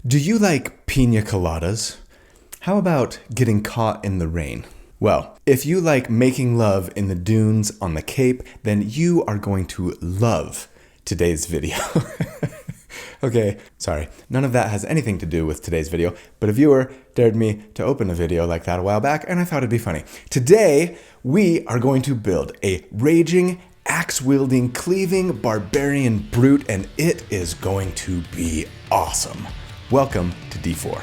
Do you like pina coladas? How about getting caught in the rain? Well, if you like making love in the dunes on the Cape, then you are going to love today's video. Okay, sorry, none of that has anything to do with today's video, but a viewer dared me to open a video like that a while back, and I thought it'd be funny. Today, we are going to build a raging, axe-wielding, cleaving barbarian brute, and it is going to be awesome. Welcome to D4.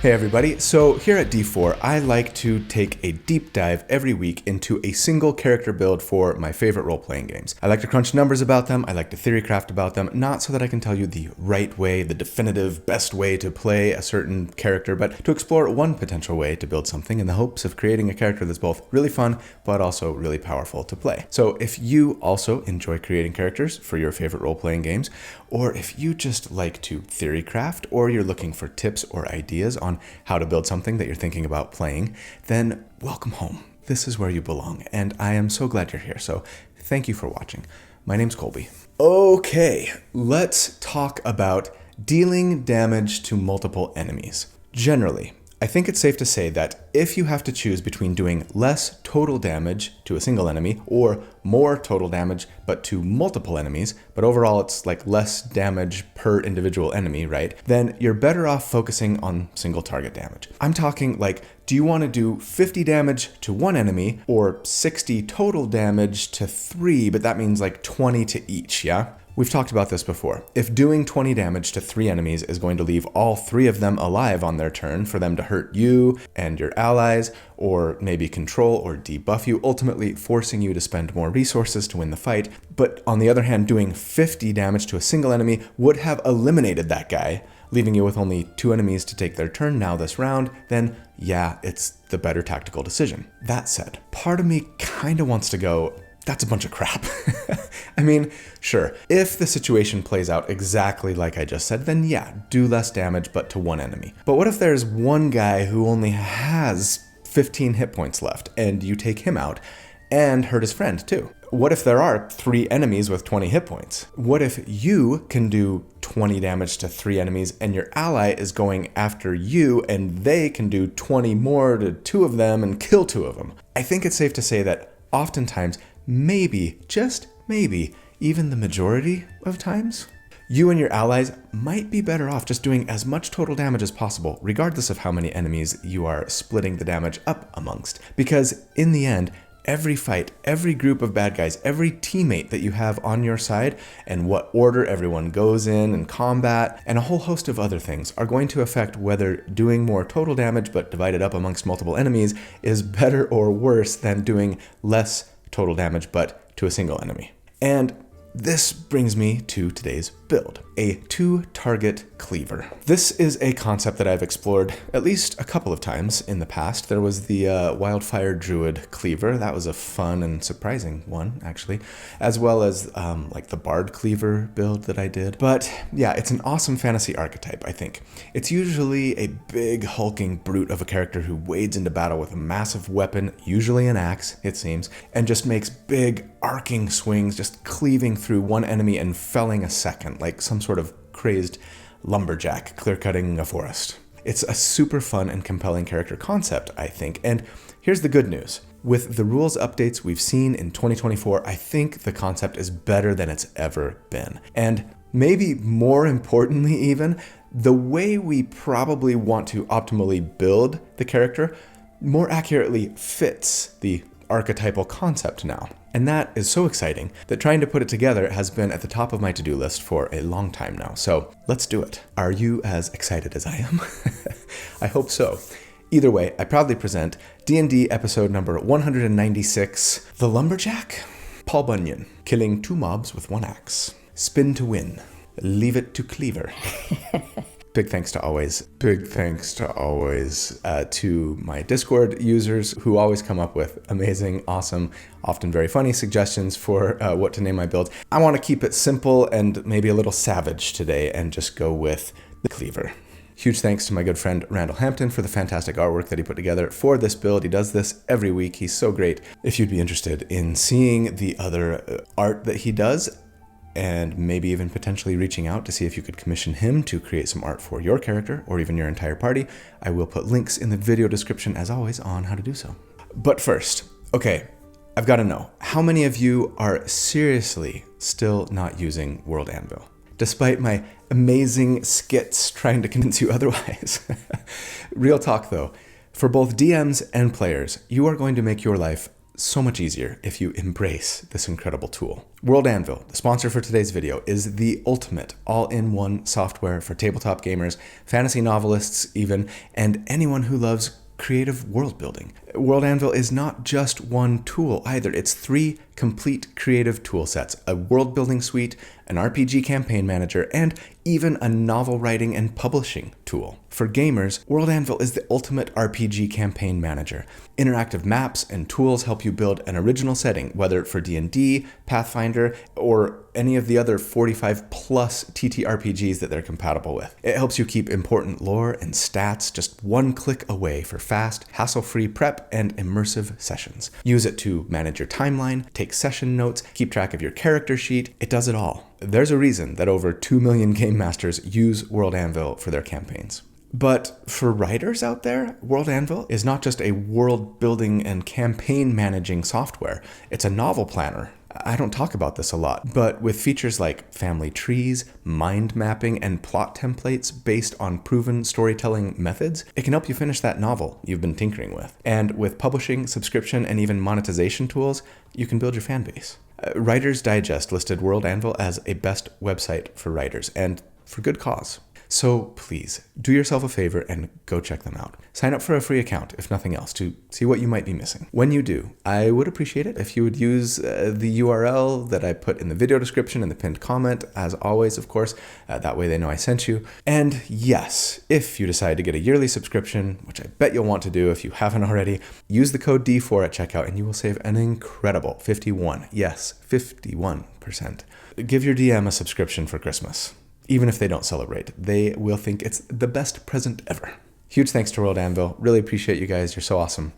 Hey everybody, so here at D4, I like to take a deep dive every week into a single character build for my favorite role-playing games. I like to crunch numbers about them, I like to theory craft about them, not so that I can tell you the right way, the definitive best way to play a certain character, but to explore one potential way to build something in the hopes of creating a character that's both really fun, but also really powerful to play. So if you also enjoy creating characters for your favorite role-playing games, or if you just like to theory craft, or you're looking for tips or ideas on how to build something that you're thinking about playing, then welcome home. This is where you belong, and I am so glad you're here, so thank you for watching. My name's Colby. Okay, let's talk about dealing damage to multiple enemies. Generally, I think it's safe to say that if you have to choose between doing less total damage to a single enemy or more total damage but to multiple enemies, but overall it's like less damage per individual enemy, right? Then you're better off focusing on single target damage. I'm talking like, do you want to do 50 damage to one enemy or 60 total damage to 3, but that means like 20 to each, yeah? We've talked about this before. If doing 20 damage to 3 enemies is going to leave all 3 of them alive on their turn for them to hurt you and your allies, or maybe control or debuff you, ultimately forcing you to spend more resources to win the fight, but on the other hand, doing 50 damage to a single enemy would have eliminated that guy, leaving you with only 2 enemies to take their turn now this round, then yeah, it's the better tactical decision. That said, part of me kinda wants to go, that's a bunch of crap. I mean, sure, if the situation plays out exactly like I just said, then yeah, do less damage but to one enemy. But what if there's one guy who only has 15 hit points left and you take him out and hurt his friend too? What if there are 3 enemies with 20 hit points? What if you can do 20 damage to 3 enemies and your ally is going after you and they can do 20 more to 2 of them and kill 2 of them? I think it's safe to say that oftentimes, maybe, just maybe, even the majority of times, you and your allies might be better off just doing as much total damage as possible, regardless of how many enemies you are splitting the damage up amongst. Because in the end, every fight, every group of bad guys, every teammate that you have on your side, and what order everyone goes in combat, and a whole host of other things are going to affect whether doing more total damage but divided up amongst multiple enemies is better or worse than doing less total damage but to a single enemy. And this brings me to today's build, a 2-target cleaver. This is a concept that I've explored at least a couple of times in the past. There was the Wildfire Druid cleaver. That was a fun and surprising one, actually, as well as like the Bard cleaver build that I did. But yeah, it's an awesome fantasy archetype, I think. It's usually a big hulking brute of a character who wades into battle with a massive weapon, usually an axe, it seems, and just makes big arcing swings, just cleaving through one enemy and felling a second, like some sort of crazed lumberjack clear-cutting a forest. It's a super fun and compelling character concept, I think, and here's the good news. With the rules updates we've seen in 2024, I think the concept is better than it's ever been. And maybe more importantly even, the way we probably want to optimally build the character more accurately fits the archetypal concept now. And that is so exciting that trying to put it together has been at the top of my to-do list for a long time now. So let's do it. Are you as excited as I am? I hope so. Either way, I proudly present D&D episode number 196, The Lumberjack? Paul Bunyan, killing 2 mobs with 1 axe. Spin to win. Leave it to Cleaver. Big thanks to my Discord users who always come up with amazing, awesome, often very funny suggestions for what to name my build. I want to keep it simple and maybe a little savage today and just go with the Cleaver. Huge thanks to my good friend Randall Hampton for the fantastic artwork that he put together for this build. He does this every week. He's so great. If you'd be interested in seeing the other art that he does, and maybe even potentially reaching out to see if you could commission him to create some art for your character or even your entire party, I will put links in the video description as always on how to do so. But first, okay, I've got to know, how many of you are seriously still not using World Anvil? Despite my amazing skits trying to convince you otherwise. Real talk though, for both DMs and players, you are going to make your life so much easier if you embrace this incredible tool. World Anvil, the sponsor for today's video, is the ultimate all-in-one software for tabletop gamers, fantasy novelists even, and anyone who loves creative world building. World Anvil is not just one tool either. It's 3 complete creative tool sets, a world building suite, an RPG campaign manager, and even a novel writing and publishing tool. For gamers, World Anvil is the ultimate RPG campaign manager. Interactive maps and tools help you build an original setting, whether for D&D, Pathfinder, or any of the other 45 plus TTRPGs that they're compatible with. It helps you keep important lore and stats just one click away for fast, hassle-free prep and immersive sessions. Use it to manage your timeline, take session notes, keep track of your character sheet. It does it all. There's a reason that over 2 million game masters use World Anvil for their campaigns. But for writers out there, World Anvil is not just a world building and campaign managing software. It's a novel planner. I don't talk about this a lot, but with features like family trees, mind mapping, and plot templates based on proven storytelling methods, it can help you finish that novel you've been tinkering with. And with publishing, subscription, and even monetization tools, you can build your fan base. Writer's Digest listed World Anvil as a best website for writers, and for good cause. So please, do yourself a favor and go check them out. Sign up for a free account, if nothing else, to see what you might be missing. When you do, I would appreciate it if you would use the URL that I put in the video description and the pinned comment, as always, of course. That way they know I sent you. And yes, if you decide to get a yearly subscription, which I bet you'll want to do if you haven't already, use the code D4 at checkout and you will save an incredible 51%. Give your DM a subscription for Christmas. Even if they don't celebrate, they will think it's the best present ever. Huge thanks to World Anvil. Really appreciate you guys. You're so awesome.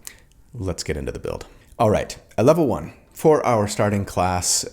Let's get into the build. All right, at level 1, for our starting class,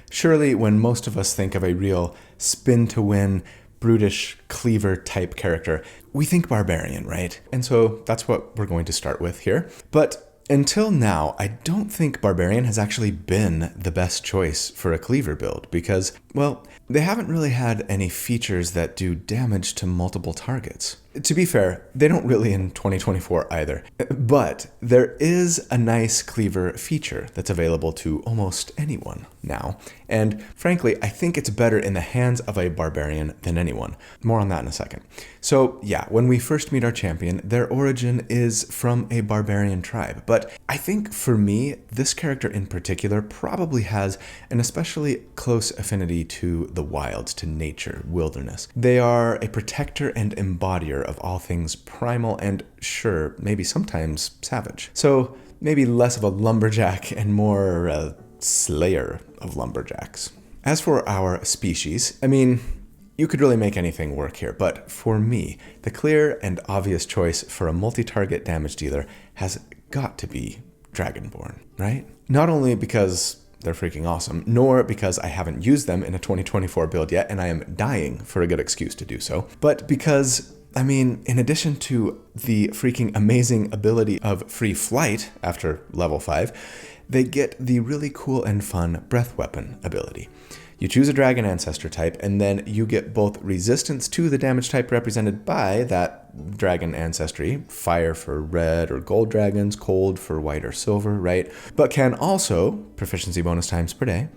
surely when most of us think of a real spin-to-win, brutish Cleaver type character, we think barbarian, right? And so that's what we're going to start with here. But until now, I don't think Barbarian has actually been the best choice for a Cleaver build because, well, they haven't really had any features that do damage to multiple targets. To be fair, they don't really in 2024 either. But there is a nice Cleaver feature that's available to almost anyone now. And frankly, I think it's better in the hands of a Barbarian than anyone. More on that in a second. So yeah, when we first meet our champion, their origin is from a Barbarian tribe. But I think for me, this character in particular probably has an especially close affinity to the wilds, to nature, wilderness. They are a protector and embodier of all things primal and, sure, maybe sometimes savage. So maybe less of a lumberjack and more a slayer of lumberjacks. As for our species, you could really make anything work here, but for me, the clear and obvious choice for a multi-target damage dealer has got to be Dragonborn, right? Not only because they're freaking awesome, nor because I haven't used them in a 2024 build yet and I am dying for a good excuse to do so, but because in addition to the freaking amazing ability of free flight after level 5, they get the really cool and fun breath weapon ability. You choose a dragon ancestor type, and then you get both resistance to the damage type represented by that dragon ancestry, fire for red or gold dragons, cold for white or silver, right? But can also, proficiency bonus times per day,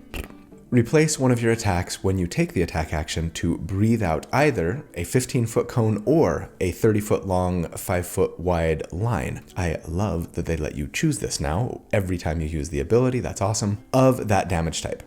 replace one of your attacks when you take the attack action to breathe out either a 15-foot cone or a 30-foot long, 5-foot wide line. I love that they let you choose this now every time you use the ability, that's awesome, of that damage type.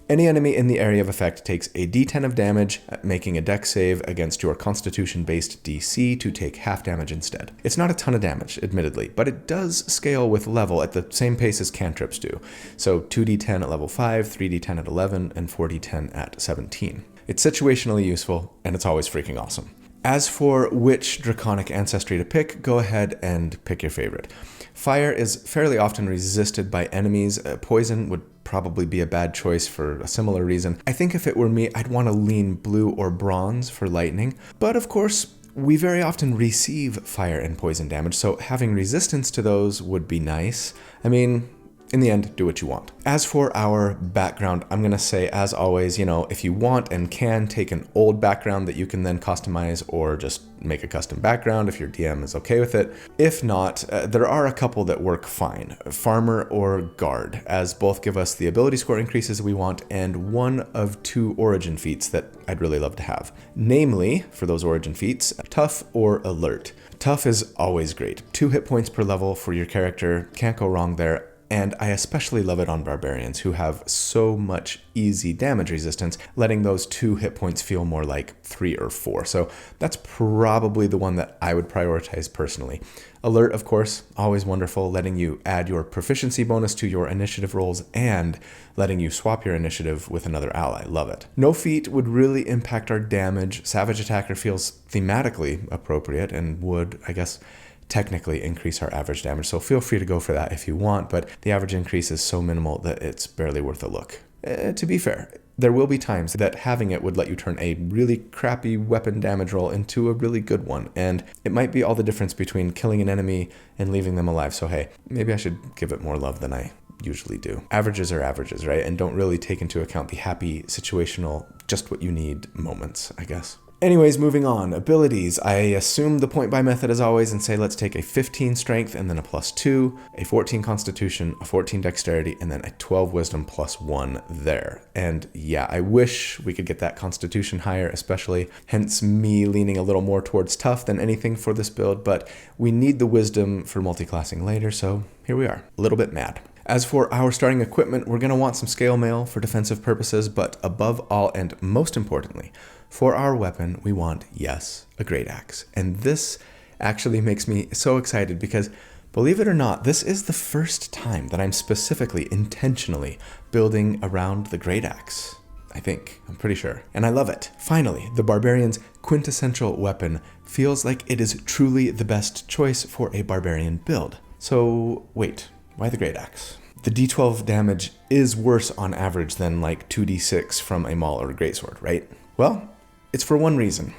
Any enemy in the area of effect takes a d10 of damage, making a dex save against your constitution-based DC to take half damage instead. It's not a ton of damage, admittedly, but it does scale with level at the same pace as cantrips do. So 2d10 at level 5, 3d10 at 11, and 4d10 at 17. It's situationally useful, and it's always freaking awesome. As for which draconic ancestry to pick, go ahead and pick your favorite. Fire is fairly often resisted by enemies. Poison would probably be a bad choice for a similar reason. I think if it were me, I'd want to lean blue or bronze for lightning. But of course, we very often receive fire and poison damage, so having resistance to those would be nice. I mean, in the end, do what you want. As for our background, I'm going to say, as always, if you want and can, take an old background that you can then customize or just make a custom background if your DM is okay with it. If not, there are a couple that work fine. Farmer or Guard, as both give us the ability score increases we want and one of 2 origin feats that I'd really love to have. Namely, for those origin feats, Tough or Alert. Tough is always great. 2 hit points per level for your character. Can't go wrong there. And I especially love it on barbarians who have so much easy damage resistance, letting those 2 hit points feel more like 3 or 4. So that's probably the one that I would prioritize personally. Alert, of course, always wonderful, letting you add your proficiency bonus to your initiative rolls and letting you swap your initiative with another ally. Love it. No feat would really impact our damage. Savage Attacker feels thematically appropriate and would, I guess, technically increase our average damage, so feel free to go for that if you want, but the average increase is so minimal that it's barely worth a look. To be fair, there will be times that having it would let you turn a really crappy weapon damage roll into a really good one, and it might be all the difference between killing an enemy and leaving them alive, so hey, maybe I should give it more love than I usually do. Averages are averages, right? And don't really take into account the happy, situational, just what you need moments, I guess. Anyways, moving on. Abilities. I assume the point buy method as always and say let's take a 15 strength and then a +2, a 14 constitution, a 14 dexterity, and then a 12 wisdom +1 there. And yeah, I wish we could get that constitution higher, especially, hence me leaning a little more towards tough than anything for this build, but we need the wisdom for multi-classing later, so here we are, a little bit mad. As for our starting equipment, we're going to want some scale mail for defensive purposes, but above all and most importantly, for our weapon, we want, yes, a great axe. And this actually makes me so excited because, believe it or not, this is the first time that I'm specifically, intentionally building around the great axe. I'm pretty sure. And I love it. Finally, the barbarian's quintessential weapon feels like it is truly the best choice for a barbarian build. So wait, why the great axe? The d12 damage is worse on average than like 2d6 from a maul or a greatsword, right? Well, it's for one reason,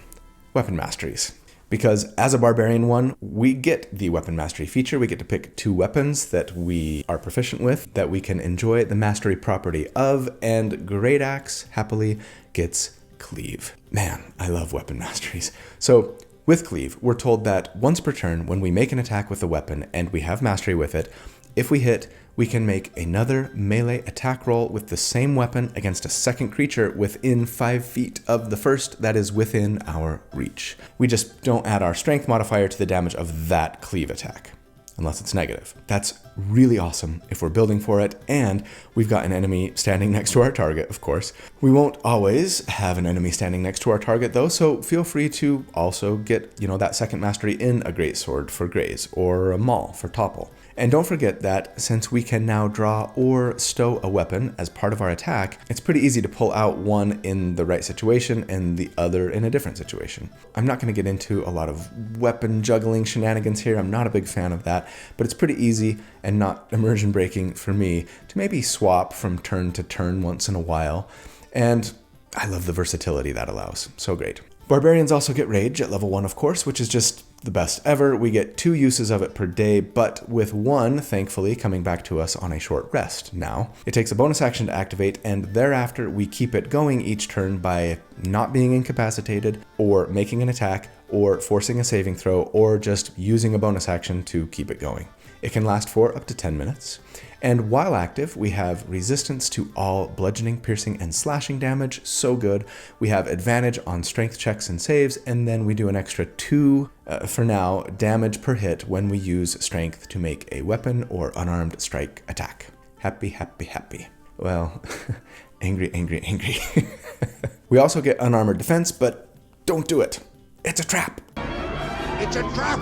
weapon masteries. Because as a barbarian one, we get the weapon mastery feature. We get to pick 2 weapons that we are proficient with, that we can enjoy the mastery property of, and great axe happily gets cleave. Man, I love weapon masteries. So with cleave, we're told that once per turn, when we make an attack with a weapon and we have mastery with it, if we hit, we can make another melee attack roll with the same weapon against a second creature within 5 feet of the first that is within our reach. We just don't add our strength modifier to the damage of that cleave attack, unless it's negative. That's really awesome if we're building for it, and we've got an enemy standing next to our target, of course. We won't always have an enemy standing next to our target though, so feel free to also get, that second mastery in a greatsword for graze, or a maul for topple. And don't forget that since we can now draw or stow a weapon as part of our attack, it's pretty easy to pull out one in the right situation and the other in a different situation. I'm not going to get into a lot of weapon juggling shenanigans here. I'm not a big fan of that, but it's pretty easy and not immersion breaking for me to maybe swap from turn to turn once in a while. And I love the versatility that allows. So great. Barbarians also get Rage at level 1, of course, which is just the best ever. We get 2 uses of it per day, but with 1, thankfully, coming back to us on a short rest now. It takes a bonus action to activate, and thereafter we keep it going each turn by not being incapacitated, or making an attack, or forcing a saving throw, or just using a bonus action to keep it going. It can last for up to 10 minutes. And while active, we have resistance to all bludgeoning, piercing, and slashing damage. So good. We have advantage on strength checks and saves, and then we do an extra 2, for now, damage per hit when we use strength to make a weapon or unarmed strike attack. Happy, happy, happy. Well, angry, angry, angry. We also get unarmored defense, but don't do it. It's a trap. It's a trap!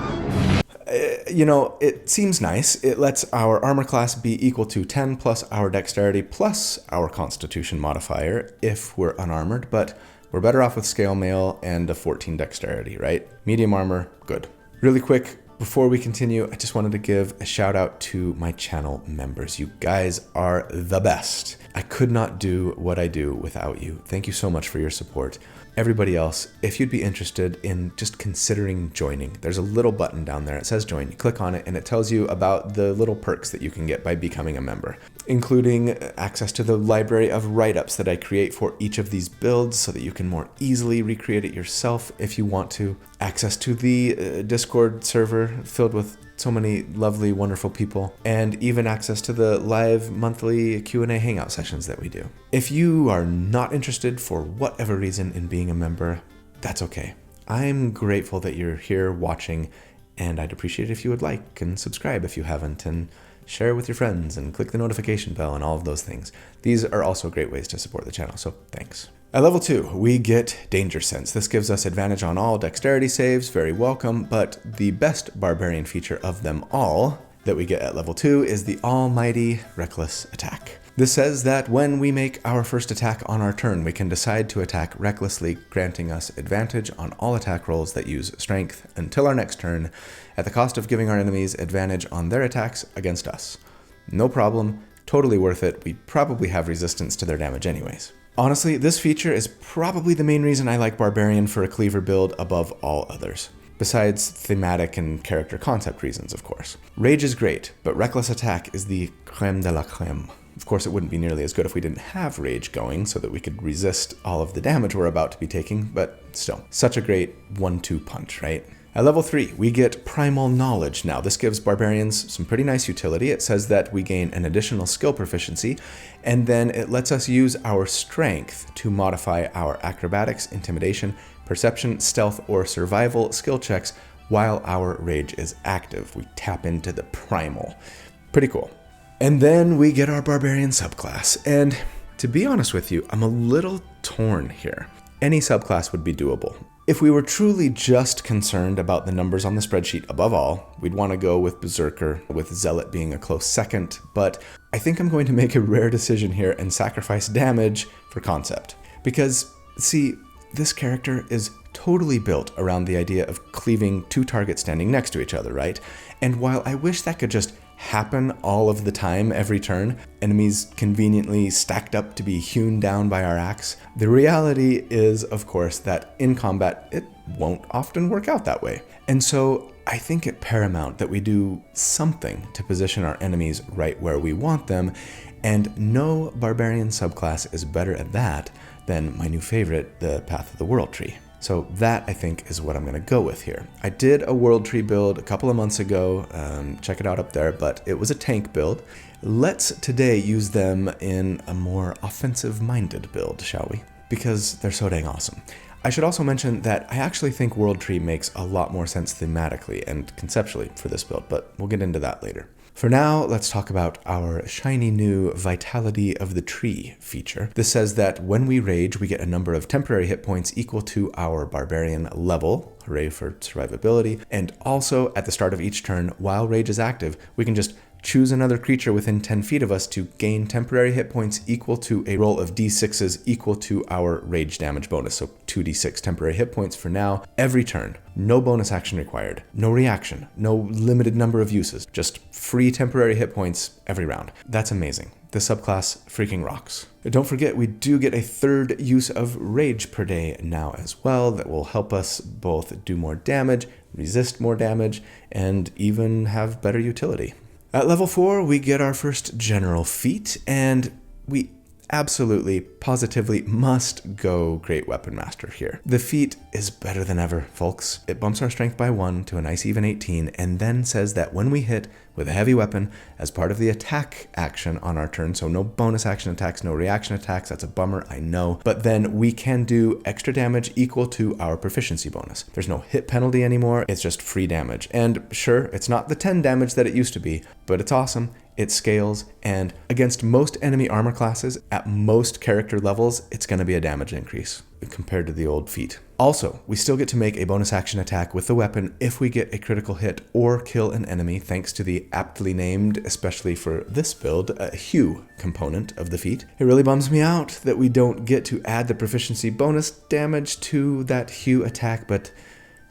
It seems nice. It lets our armor class be equal to 10 plus our dexterity plus our constitution modifier if we're unarmored, but We're better off with scale mail and a 14 dexterity, right? Medium armor, good. Really quick, before we continue, I just wanted to give a shout out to my channel members. You guys are the best. I could not do what I do without you. Thank you so much for your support. Everybody else, if you'd be interested in just considering joining, there's a little button down there. It says join. You click on it and it tells you about the little perks that you can get by becoming a member, including access to the library of write-ups that I create for each of these builds so that you can more easily recreate it yourself if you want to, access to the Discord server filled with so many lovely, wonderful people, and even access to the live monthly Q&A hangout sessions that we do. If you are not interested for whatever reason in being a member, that's okay. I'm grateful that you're here watching, and I'd appreciate it if you would like and subscribe if you haven't, and share with your friends and click the notification bell and all of those things. These are also great ways to support the channel, so thanks. At level 2, we get Danger Sense. This gives us advantage on all dexterity saves, very welcome, but the best barbarian feature of them all that we get at level 2 is the almighty Reckless Attack. This says that when we make our first attack on our turn, we can decide to attack recklessly, granting us advantage on all attack rolls that use strength until our next turn, at the cost of giving our enemies advantage on their attacks against us. No problem, totally worth it. We probably have resistance to their damage anyways. Honestly, this feature is probably the main reason I like Barbarian for a Cleaver build above all others. Besides thematic and character concept reasons, of course. Rage is great, but Reckless Attack is the creme de la creme. Of course, it wouldn't be nearly as good if we didn't have Rage going so that we could resist all of the damage we're about to be taking, but still, such a great 1-2 punch, right? At level 3, we get Primal Knowledge. Now, this gives barbarians some pretty nice utility. It says that we gain an additional skill proficiency, and then it lets us use our strength to modify our acrobatics, intimidation, perception, stealth, or survival skill checks while our rage is active. We tap into the primal. Pretty cool. And then we get our barbarian subclass, and to be honest with you, I'm a little torn here. Any subclass would be doable. If we were truly just concerned about the numbers on the spreadsheet above all, we'd want to go with Berserker, with Zealot being a close second, but I think I'm going to make a rare decision here and sacrifice damage for concept. Because, see, this character is totally built around the idea of cleaving two targets standing next to each other, right? And while I wish that could just happen all of the time, every turn, enemies conveniently stacked up to be hewn down by our axe, the reality is, of course, that in combat, it won't often work out that way. And so I think it paramount that we do something to position our enemies right where we want them, and no barbarian subclass is better at that than my new favorite, the Path of the World Tree. So that, I think, is what I'm going to go with here. I did a World Tree build a couple of months ago, check it out up there, but it was a tank build. Let's today use them in a more offensive-minded build, shall we? Because they're so dang awesome. I should also mention that I actually think World Tree makes a lot more sense thematically and conceptually for this build, but we'll get into that later. For now, let's talk about our shiny new Vitality of the Tree feature. This says that when we rage, we get a number of temporary hit points equal to our barbarian level. Hooray for survivability. And also, at the start of each turn, while rage is active, we can just choose another creature within 10 feet of us to gain temporary hit points equal to a roll of d6s equal to our rage damage bonus. So 2d6 temporary hit points for now, every turn. No bonus action required, no reaction, no limited number of uses, just free temporary hit points every round. That's amazing. This subclass freaking rocks. Don't forget, we do get a third use of rage per day now as well that will help us both do more damage, resist more damage, and even have better utility. At level 4, we get our first general feat, and we absolutely, positively must go Great Weapon Master here. The feat is better than ever, folks. It bumps our strength by 1 to a nice even 18, and then says that when we hit with a heavy weapon as part of the attack action on our turn, so no bonus action attacks, no reaction attacks, that's a bummer, I know, but then we can do extra damage equal to our proficiency bonus. There's no hit penalty anymore, it's just free damage. And sure, it's not the 10 damage that it used to be, but it's awesome. it scales, and against most enemy armor classes, at most character levels, it's going to be a damage increase compared to the old feat. Also, we still get to make a bonus action attack with the weapon if we get a critical hit or kill an enemy, thanks to the aptly named, especially for this build, Hue component of the feat. It really bums me out that we don't get to add the proficiency bonus damage to that Hue attack, but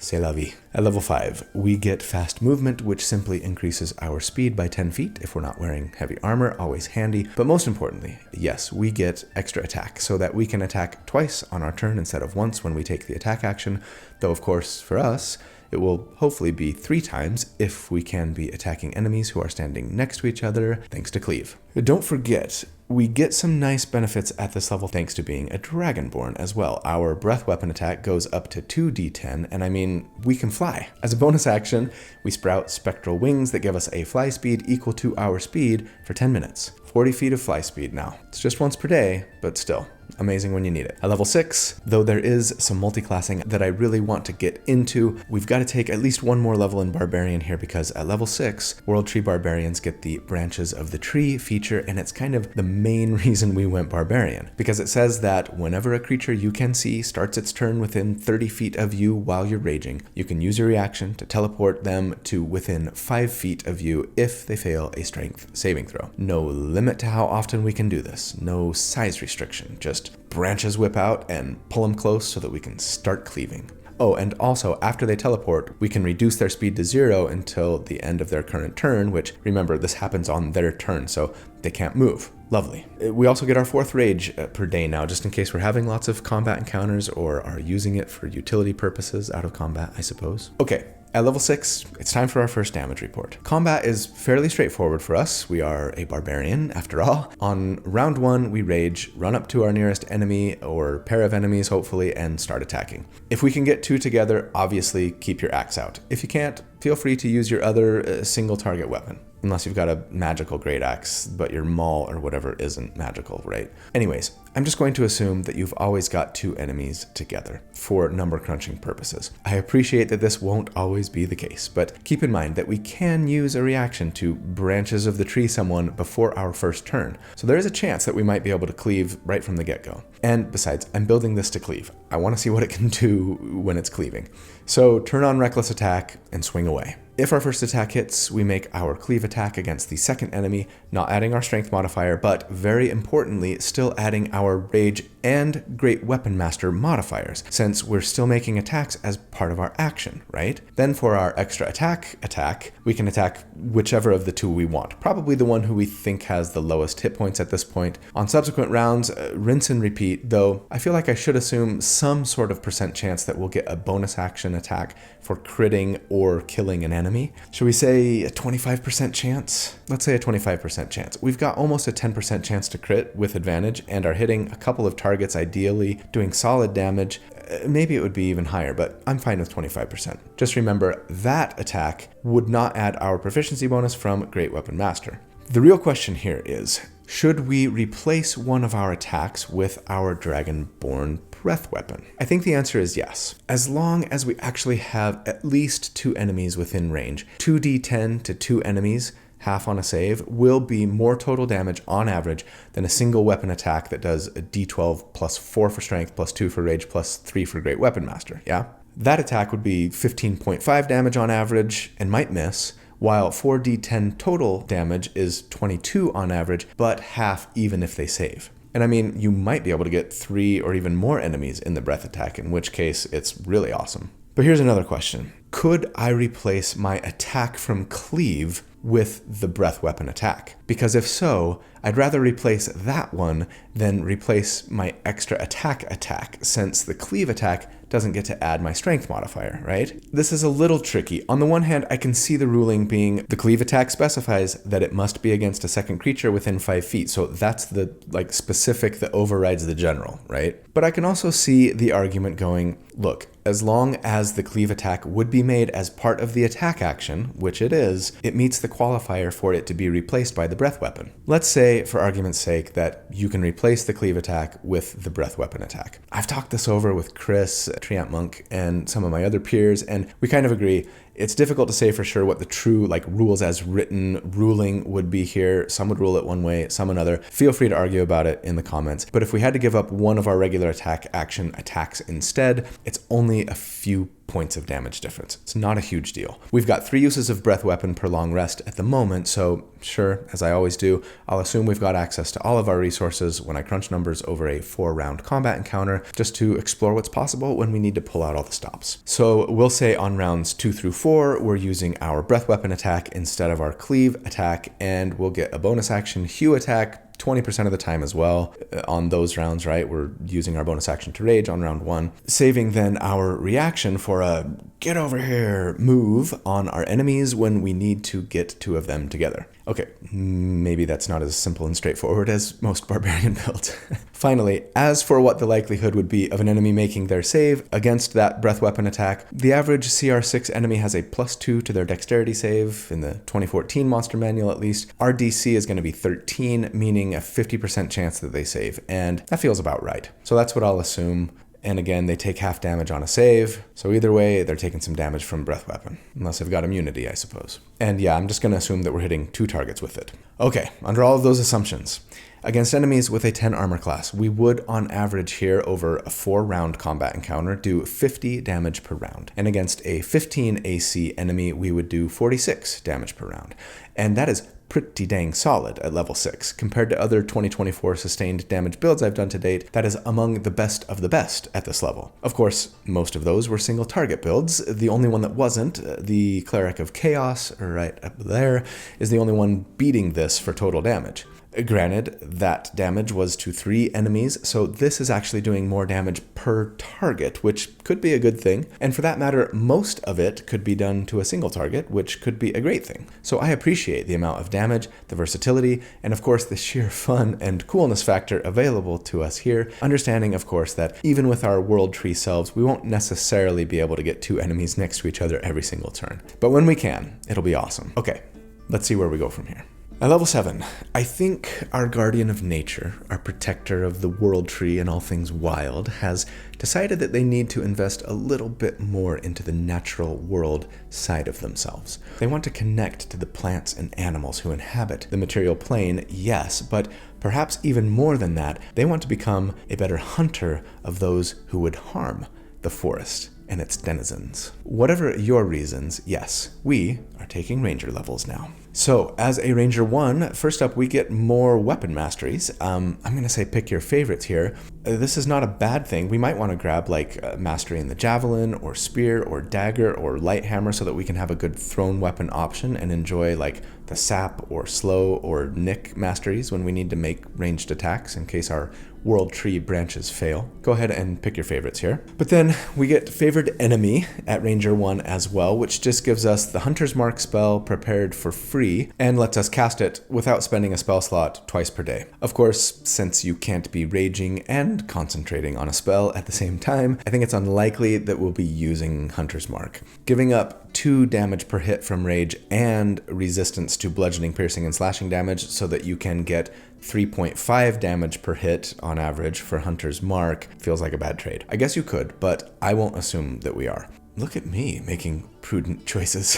c'est la vie. At level 5, we get fast movement, which simply increases our speed by 10 feet if we're not wearing heavy armor, always handy. But most importantly, yes, we get extra attack so that we can attack twice on our turn instead of once when we take the attack action, though of course for us, it will hopefully be 3 times if we can be attacking enemies who are standing next to each other, thanks to Cleave. Don't forget, we get some nice benefits at this level thanks to being a Dragonborn as well. Our breath weapon attack goes up to 2d10, and I mean, we can fly. As a bonus action, we sprout spectral wings that give us a fly speed equal to our speed for 10 minutes. 40 feet of fly speed now. It's just once per day, but still, amazing when you need it. At level 6, though there is some multi-classing that I really want to get into, we've got to take at least one more level in Barbarian here because at level 6, World Tree Barbarians get the Branches of the Tree feature, and it's kind of the main reason we went Barbarian. Because it says that whenever a creature you can see starts its turn within 30 feet of you while you're raging, you can use your reaction to teleport them to within 5 feet of you if they fail a strength saving throw. No limit to how often we can do this, no size restriction, just branches whip out and pull them close so that we can start cleaving. Oh, and also, after they teleport, we can reduce their speed to 0 until the end of their current turn, which, remember, this happens on their turn, so they can't move. Lovely. We also get our 4th rage per day now, just in case we're having lots of combat encounters or are using it for utility purposes out of combat, I suppose. Okay. At level 6, it's time for our first damage report. Combat is fairly straightforward for us. We are a barbarian, after all. On round 1, we rage, run up to our nearest enemy or pair of enemies, hopefully, and start attacking. If we can get 2 together, obviously keep your axe out. If you can't, feel free to use your other single target weapon. Unless you've got a magical great axe, but your maul or whatever isn't magical, right? Anyways, I'm just going to assume that you've always got 2 enemies together for number crunching purposes. I appreciate that this won't always be the case, but keep in mind that we can use a reaction to Branches of the Tree someone before our first turn. So there is a chance that we might be able to cleave right from the get-go. And besides, I'm building this to cleave. I want to see what it can do when it's cleaving. So turn on Reckless Attack and swing away. If our first attack hits, we make our cleave attack against the second enemy, not adding our strength modifier, but very importantly, still adding our rage and great weapon master modifiers, since we're still making attacks as part of our action, right? Then for our extra attack, we can attack whichever of the 2 we want, probably the one who we think has the lowest hit points at this point. On subsequent rounds, rinse and repeat, though I feel like I should assume some sort of % chance that we'll get a bonus action attack for critting or killing an enemy. Should we say a 25% chance? Let's say a 25% chance. We've got almost a 10% chance to crit with advantage and are hitting a couple of targets ideally, doing solid damage. Maybe it would be even higher, but I'm fine with 25%. Just remember, that attack would not add our proficiency bonus from Great Weapon Master. The real question here is, should we replace one of our attacks with our Dragonborn breath weapon? I think the answer is yes. As long as we actually have at least 2 enemies within range. 2d10 to 2 enemies, half on a save, will be more total damage on average than a single weapon attack that does a d12 plus 4 for strength, plus 2 for rage, plus 3 for Great Weapon Master, yeah? That attack would be 15.5 damage on average and might miss, while 4d10 total damage is 22 on average, but half even if they save. And I mean, you might be able to get 3 or even more enemies in the breath attack, in which case it's really awesome. But here's another question. Could I replace my attack from Cleave with the breath weapon attack? Because if so, I'd rather replace that one than replace my extra attack, since the Cleave attack doesn't get to add my strength modifier, right? This is a little tricky. On the one hand, I can see the ruling being the Cleave attack specifies that it must be against a second creature within 5 feet, so that's the specific that overrides the general, right? But I can also see the argument going, look, as long as the Cleave attack would be made as part of the attack action, which it is, it meets the qualifier for it to be replaced by the breath weapon. Let's say, for argument's sake, that you can replace the Cleave attack with the breath weapon attack. I've talked this over with Chris, Treant Monk, and some of my other peers, and we kind of agree It's difficult to say for sure what the true like rules as written ruling would be here. Some would rule it one way, some another. Feel free to argue about it in the comments. But if we had to give up one of our regular attack action attacks instead, it's only a few points of damage difference. It's not a huge deal. We've got 3 uses of breath weapon per long rest at the moment, so sure, as I always do, I'll assume we've got access to all of our resources when I crunch numbers over a 4-round combat encounter, just to explore what's possible when we need to pull out all the stops. So we'll say on rounds 2 through 4, we're using our breath weapon attack instead of our cleave attack, and we'll get a bonus action hew attack 20% of the time as well on those rounds, right? We're using our bonus action to rage on round 1, saving then our reaction for a get over here move on our enemies when we need to get 2 of them together. Okay, maybe that's not as simple and straightforward as most barbarian builds. Finally, as for what the likelihood would be of an enemy making their save against that breath weapon attack, the average CR6 enemy has a +2 to their dexterity save, in the 2014 monster manual at least. Our DC is going to be 13, meaning a 50% chance that they save, and that feels about right. So that's what I'll assume. And again, they take half damage on a save, so either way, they're taking some damage from breath weapon. Unless they've got immunity, I suppose. And yeah, I'm just going to assume that we're hitting 2 targets with it. Okay, under all of those assumptions, against enemies with a 10 armor class, we would on average here over a 4-round combat encounter do 50 damage per round. And against a 15 AC enemy, we would do 46 damage per round. And that is pretty dang solid at level 6. Compared to other 2024 sustained damage builds I've done to date, that is among the best of the best at this level. Of course, most of those were single target builds. The only one that wasn't, the Cleric of Chaos, right up there, is the only one beating this for total damage. Granted, that damage was to 3 enemies, so this is actually doing more damage per target, which could be a good thing. And for that matter, most of it could be done to a single target, which could be a great thing. So I appreciate the amount of damage, the versatility, and of course the sheer fun and coolness factor available to us here. Understanding, of course, that even with our world tree selves, we won't necessarily be able to get 2 enemies next to each other every single turn. But when we can, it'll be awesome. Okay, let's see where we go from here. At level 7, I think our guardian of nature, our protector of the world tree and all things wild, has decided that they need to invest a little bit more into the natural world side of themselves. They want to connect to the plants and animals who inhabit the material plane, yes, but perhaps even more than that, they want to become a better hunter of those who would harm the forest and its denizens. Whatever your reasons, yes, we are taking ranger levels now. So, as a Ranger 1, first up we get more weapon masteries. I'm going to say pick your favorites here. This is not a bad thing. We might want to grab like mastery in the javelin or spear or dagger or light hammer so that we can have a good thrown weapon option and enjoy like the sap or slow or nick masteries when we need to make ranged attacks in case our world tree branches fail. Go ahead and pick your favorites here. But then we get favored enemy at Ranger 1 as well, which just gives us the Hunter's Mark spell prepared for free and lets us cast it without spending a spell slot twice per day. Of course, since you can't be raging and concentrating on a spell at the same time, I think it's unlikely that we'll be using Hunter's Mark. Giving up 2 damage per hit from rage and resistance to bludgeoning, piercing, and slashing damage so that you can get 3.5 damage per hit on average for Hunter's Mark feels like a bad trade. I guess you could, but I won't assume that we are. Look at me making prudent choices.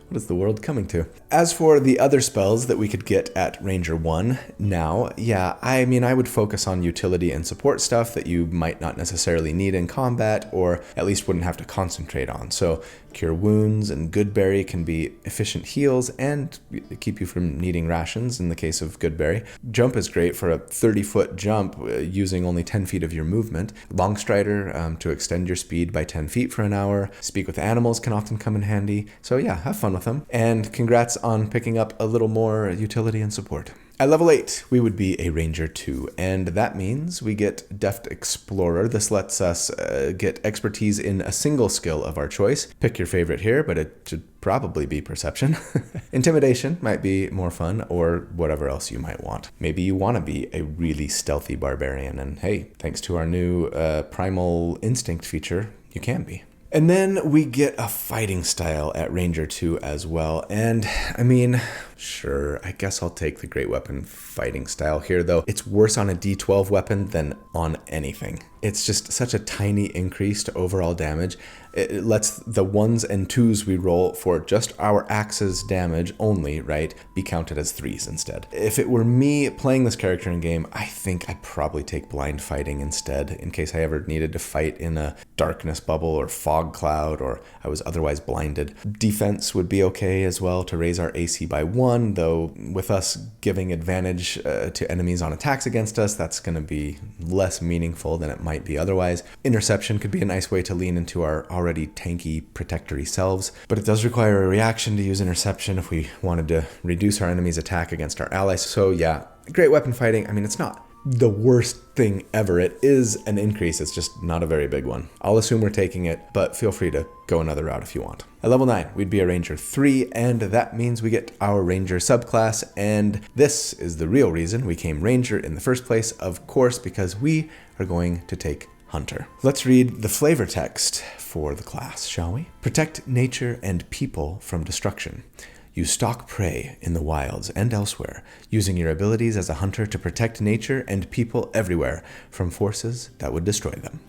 What is the world coming to? As for the other spells that we could get at Ranger 1 now, yeah, I mean, I would focus on utility and support stuff that you might not necessarily need in combat, or at least wouldn't have to concentrate on. So Cure Wounds and Goodberry can be efficient heals and keep you from needing rations in the case of Goodberry. Jump is great for a 30-foot jump using only 10 feet of your movement. Longstrider to extend your speed by 10 feet for an hour. Speak with animals can often come in handy. So yeah, have fun with them. And congrats on picking up a little more utility and support. At level 8, we would be a Ranger 2, and that means we get Deft Explorer. This lets us get expertise in a single skill of our choice. Pick your favorite here, but it should probably be Perception. Intimidation might be more fun, or whatever else you might want. Maybe you want to be a really stealthy barbarian, and hey, thanks to our new Primal Instinct feature, you can be. And then we get a fighting style at Ranger 2 as well. And I mean, sure, I guess I'll take the Great Weapon fighting style here, though. It's worse on a D12 weapon than on anything. It's just such a tiny increase to overall damage. It lets the 1s and 2s we roll for just our axe's damage only, right, be counted as 3s instead. If it were me playing this character in game, I think I'd probably take blind fighting instead, in case I ever needed to fight in a darkness bubble or fog cloud, or I was otherwise blinded. Defense would be okay as well to raise our AC by 1, though with us giving advantage to enemies on attacks against us, that's going to be less meaningful than it might be otherwise. Interception could be a nice way to lean into our already tanky protectory selves, but it does require a reaction to use interception if we wanted to reduce our enemy's attack against our allies. So yeah, great weapon fighting. I mean, it's not the worst thing ever. It is an increase, it's just not a very big one. I'll assume we're taking it, but feel free to go another route if you want. At level 9, we'd be a Ranger 3, and that means we get our Ranger subclass, and this is the real reason we came Ranger in the first place, of course, because we are going to take Hunter. Let's read the flavor text for the class, shall we? Protect nature and people from destruction. You stalk prey in the wilds and elsewhere, using your abilities as a hunter to protect nature and people everywhere from forces that would destroy them.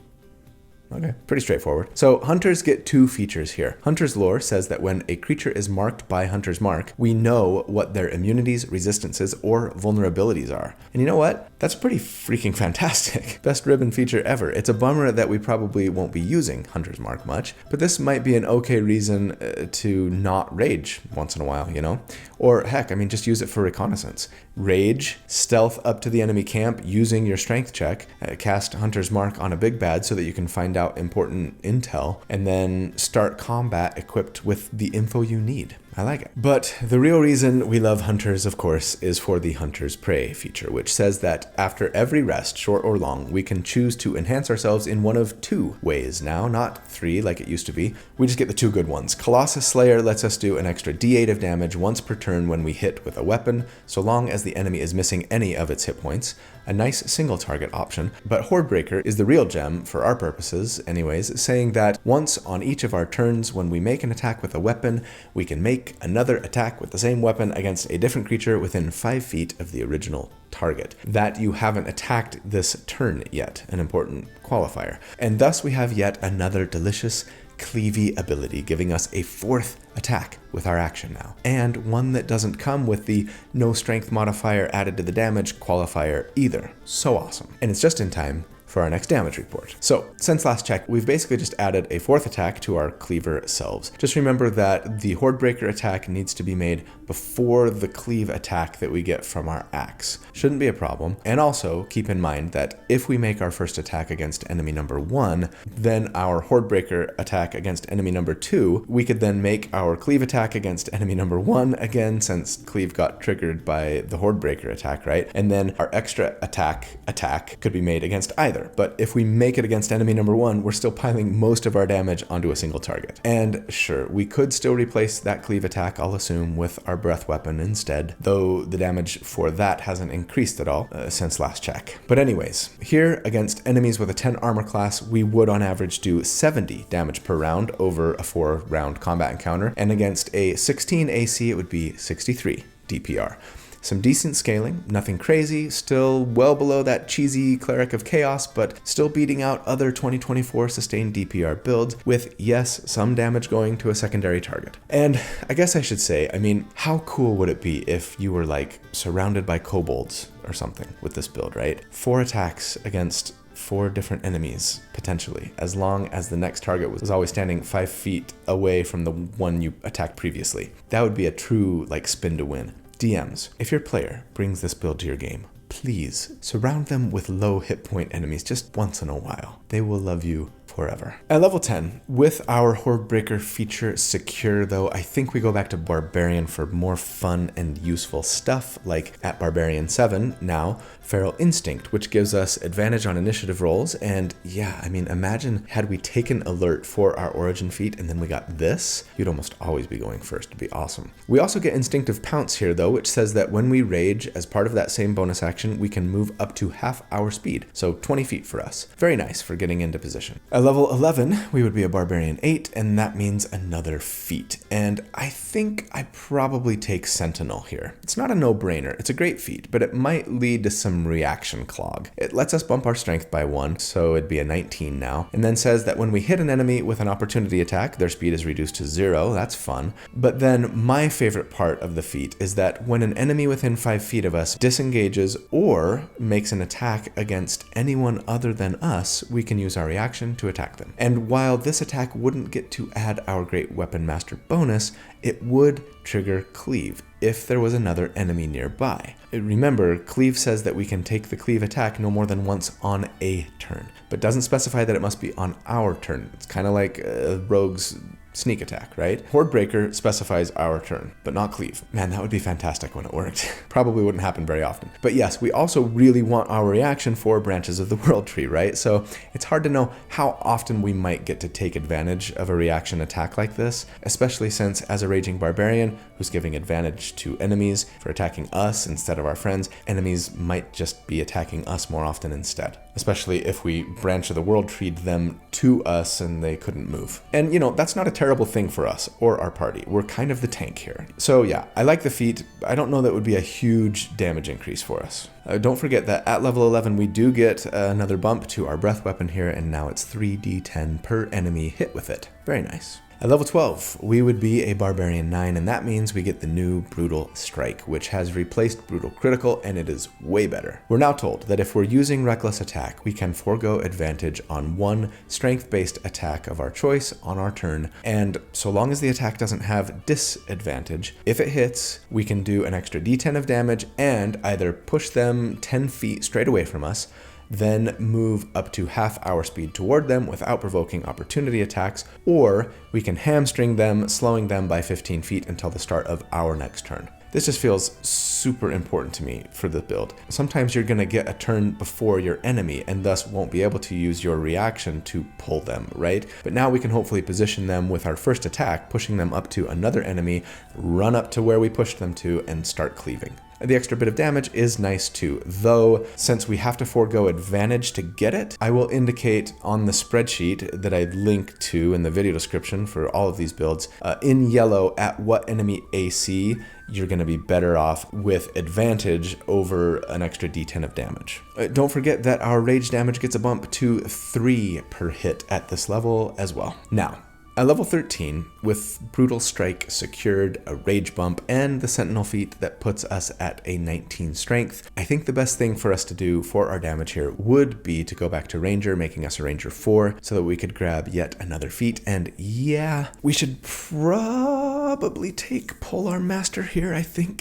Okay, pretty straightforward. So hunters get 2 features here. Hunter's lore says that when a creature is marked by Hunter's mark, we know what their immunities, resistances, or vulnerabilities are. And you know what? That's pretty freaking fantastic. Best ribbon feature ever. It's a bummer that we probably won't be using Hunter's mark much, but this might be an okay reason to not rage once in a while, you know? Or heck, I mean, just use it for reconnaissance. Rage, stealth up to the enemy camp using your strength check, cast Hunter's mark on a big bad so that you can find out important intel, and then start combat equipped with the info you need. I like it. But the real reason we love hunters, of course, is for the Hunter's Prey feature, which says that after every rest, short or long, we can choose to enhance ourselves in one of 2 ways now, not 3 like it used to be. We just get the 2 good ones. Colossus Slayer lets us do an extra D8 of damage once per turn when we hit with a weapon, so long as the enemy is missing any of its hit points. A nice single target option, but Hordebreaker is the real gem for our purposes anyways, saying that once on each of our turns when we make an attack with a weapon, we can make another attack with the same weapon against a different creature within 5 feet of the original target. That you haven't attacked this turn yet, an important qualifier. And thus we have yet another delicious Cleavy ability, giving us a 4th attack with our action now, and one that doesn't come with the no strength modifier added to the damage qualifier either. So awesome. And it's just in time for our next damage report. So, since last check, we've basically just added a 4th attack to our Cleaver selves. Just remember that the Hordebreaker attack needs to be made before the Cleave attack that we get from our axe. Shouldn't be a problem. And also, keep in mind that if we make our first attack against enemy number 1, then our Hordebreaker attack against enemy number 2, we could then make our Cleave attack against enemy number 1 again, since Cleave got triggered by the Hordebreaker attack, right? And then our extra attack could be made against either. But if we make it against enemy number 1, we're still piling most of our damage onto a single target. And sure, we could still replace that Cleave attack, I'll assume, with our breath weapon instead, though the damage for that hasn't increased at all since last check. But anyways, here against enemies with a 10 armor class, we would on average do 70 damage per round over a 4-round combat encounter, and against a 16 AC, it would be 63 DPR. Some decent scaling, nothing crazy, still well below that cheesy Cleric of Chaos, but still beating out other 2024 sustained DPR builds with, yes, some damage going to a secondary target. And I guess I should say, I mean, how cool would it be if you were like surrounded by kobolds or something with this build, right? 4 attacks against 4 different enemies, potentially, as long as the next target was always standing 5 feet away from the one you attacked previously. That would be a true, like, spin to win. DMs, if your player brings this build to your game, please surround them with low hit point enemies just once in a while. They will love you forever. At level 10, with our Hordebreaker feature secure though, I think we go back to Barbarian for more fun and useful stuff, like at Barbarian 7 now, Feral Instinct, which gives us advantage on initiative rolls, and yeah, I mean, imagine had we taken Alert for our origin feat and then we got this, you'd almost always be going first. It'd be awesome. We also get Instinctive Pounce here though, which says that when we rage, as part of that same bonus action, we can move up to half our speed, so 20 feet for us. Very nice for getting into position. At level 11, we would be a Barbarian 8, and that means another feat. And I think I probably take Sentinel here. It's not a no-brainer. It's a great feat, but it might lead to some reaction clog. It lets us bump our strength by 1, so it'd be a 19 now, and then says that when we hit an enemy with an opportunity attack, their speed is reduced to 0. That's fun. But then my favorite part of the feat is that when an enemy within 5 feet of us disengages or makes an attack against anyone other than us, we can use our reaction to attack them. And while this attack wouldn't get to add our Great Weapon Master bonus, it would trigger Cleave if there was another enemy nearby. Remember, Cleave says that we can take the Cleave attack no more than once on a turn, but doesn't specify that it must be on our turn. It's kind of like Rogue's sneak attack, right? Horde Breaker specifies our turn, but not Cleave. Man, that would be fantastic when it worked. Probably wouldn't happen very often. But yes, we also really want our reaction for Branches of the World Tree, right? So it's hard to know how often we might get to take advantage of a reaction attack like this, especially since as a Raging Barbarian who's giving advantage to enemies for attacking us instead of our friends, enemies might just be attacking us more often instead, especially if we Branch of the World Treed them to us and they couldn't move. And you know, that's not a terrible thing for us or our party. We're kind of the tank here. So yeah, I like the feat. I don't know that would be a huge damage increase for us. Don't forget that at level 11 we do get another bump to our breath weapon here, and now it's 3d10 per enemy hit with it. Very nice. At level 12, we would be a Barbarian 9, and that means we get the new Brutal Strike, which has replaced Brutal Critical, and it is way better. We're now told that if we're using Reckless Attack, we can forego advantage on one strength-based attack of our choice on our turn, and so long as the attack doesn't have disadvantage, if it hits, we can do an extra d10 of damage and either push them 10 feet straight away from us, then move up to half our speed toward them without provoking opportunity attacks, or we can hamstring them, slowing them by 15 feet until the start of our next turn. This just feels super important to me for the build. Sometimes you're going to get a turn before your enemy and thus won't be able to use your reaction to pull them, right? But now we can hopefully position them with our first attack, pushing them up to another enemy, run up to where we pushed them to, and start cleaving. The extra bit of damage is nice too, though since we have to forego advantage to get it, I will indicate on the spreadsheet that I link to in the video description for all of these builds, in yellow at what enemy AC you're going to be better off with advantage over an extra d10 of damage. Don't forget that our rage damage gets a bump to 3 per hit at this level as well. Now, at level 13, with Brutal Strike secured, a Rage bump, and the Sentinel feat that puts us at a 19 strength, I think the best thing for us to do for our damage here would be to go back to Ranger, making us a Ranger 4, so that we could grab yet another feat. And yeah, we should probably take Polearm Master here, I think.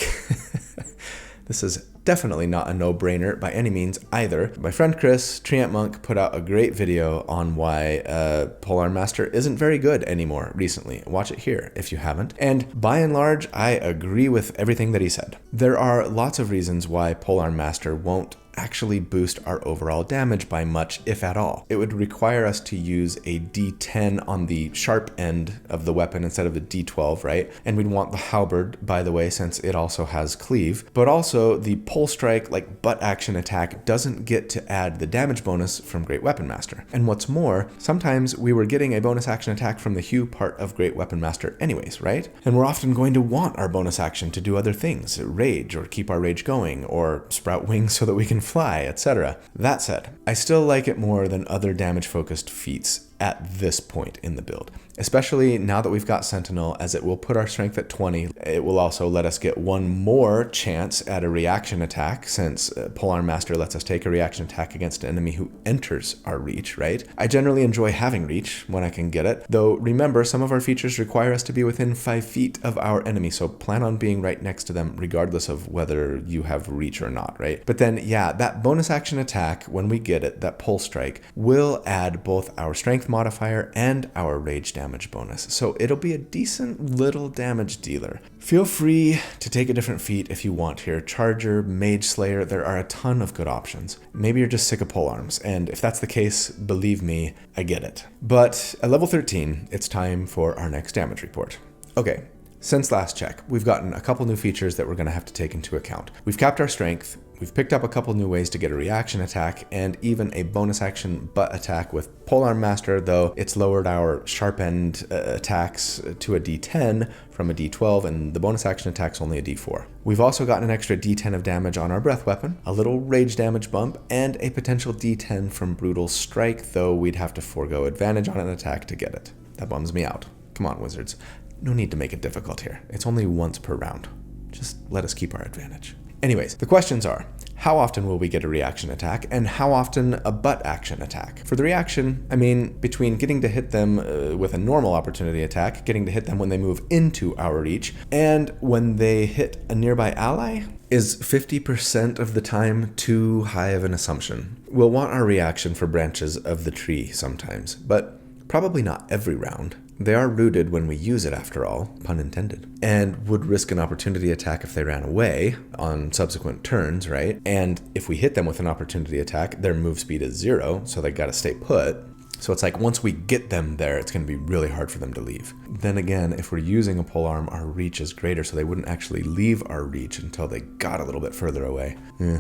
This is definitely not a no-brainer by any means either. My friend Chris, Treant Monk, put out a great video on why Polearm Master isn't very good anymore recently. Watch it here if you haven't. And by and large, I agree with everything that he said. There are lots of reasons why Polearm Master won't actually boost our overall damage by much, if at all. It would require us to use a d10 on the sharp end of the weapon instead of the d12, right? And we'd want the halberd, by the way, since it also has cleave. But also the pole strike, like butt action attack, doesn't get to add the damage bonus from Great Weapon Master. And what's more, sometimes we were getting a bonus action attack from the Hue part of Great Weapon Master anyways, right? And we're often going to want our bonus action to do other things, rage or keep our rage going, or sprout wings so that we can fly, etc. That said, I still like it more than other damage-focused feats at this point in the build, especially now that we've got Sentinel, as it will put our strength at 20. It will also let us get one more chance at a reaction attack, since Polearm Master lets us take a reaction attack against an enemy who enters our reach, right? I generally enjoy having reach when I can get it, though remember, some of our features require us to be within 5 feet of our enemy, so plan on being right next to them regardless of whether you have reach or not, right? But then, yeah, that bonus action attack, when we get it, that pole strike, will add both our strength modifier and our rage damage bonus, so it'll be a decent little damage dealer. Feel free to take a different feat if you want here. Charger, Mage Slayer, there are a ton of good options. Maybe you're just sick of polearms, and if that's the case, believe me, I get it. But at level 13, it's time for our next damage report. Okay, since last check, we've gotten a couple new features that we're going to have to take into account. We've capped our strength, We've picked up a couple new ways to get a reaction attack and even a bonus action butt attack with Polearm Master, though it's lowered our sharp end attacks to a D10 from a D12, and the bonus action attack's only a D4. We've also gotten an extra D10 of damage on our breath weapon, a little rage damage bump, and a potential D10 from Brutal Strike, though we'd have to forego advantage on an attack to get it. That bums me out. Come on, Wizards. No need to make it difficult here. It's only once per round. Just let us keep our advantage. Anyways, the questions are, how often will we get a reaction attack, and how often a butt action attack? For the reaction, I mean, between getting to hit them with a normal opportunity attack, getting to hit them when they move into our reach, and when they hit a nearby ally, is 50% of the time too high of an assumption? We'll want our reaction for branches of the tree sometimes, but probably not every round. They are rooted when we use it, after all, pun intended, and would risk an opportunity attack if they ran away on subsequent turns, right? And if we hit them with an opportunity attack, their move speed is 0, so they gotta stay put. So it's like once we get them there, it's going to be really hard for them to leave. Then again, if we're using a polearm, our reach is greater, so they wouldn't actually leave our reach until they got a little bit further away.